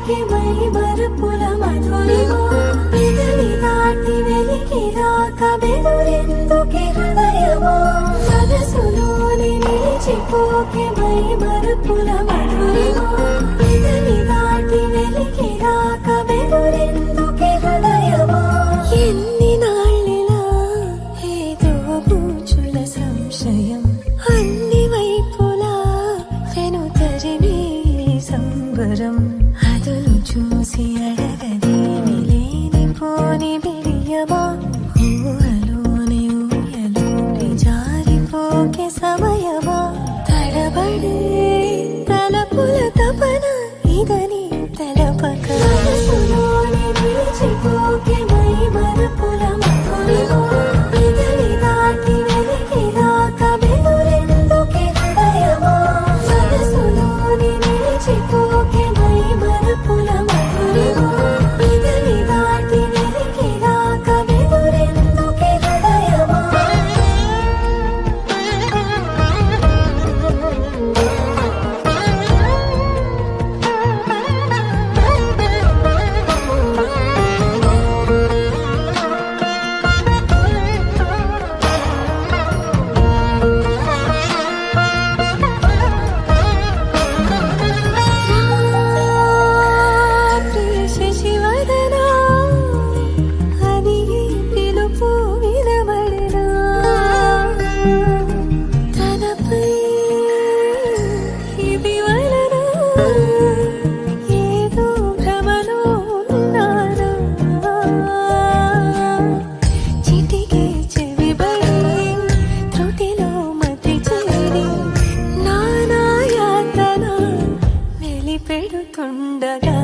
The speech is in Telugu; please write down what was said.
మరిచిపోకే మై మరుపుల మధురిమా పెదవి దాటి వెలికి రాక బెదురెందుకే హృదయమా మనసులోని నిలిచిపోకే మై మరుపుల మధురిమా పెదవి దాటి వెలికి రాక బెదురెందుకే హృదయమా ఎన్ని నాళ్ళిలా ఏదో పూచుల సంశయం అన్ని వైపులా వెను తరిమే సంబరం అదును చూసి అడగదేమి లేని పోని బిడియమా ఊహలోని ఊయలోని జారిపోకే సమయమా తడబడే తలపుల తపన ఇదని తలపక మనసులోని నిలిచిపోకే మై మరుపుల మధురిమా పెదవి దాటి వెలికి రాక బెదురెందుకే హృదయమా మనసులోని నిలిచిపోకే మై మరుపుల మధురిమా పెదవి దాటి వెలికి రాక బెదురెందుకే హృదయమా శశివదనా అని పిలుపు వినబడినా తనపై ఇది వలన ఏదో భ్రమలో ఉన్నానా చిటికే చెవిబడి త్రుటిలో మతి చేరి నానా యాతన వెలిపెడుతుండగా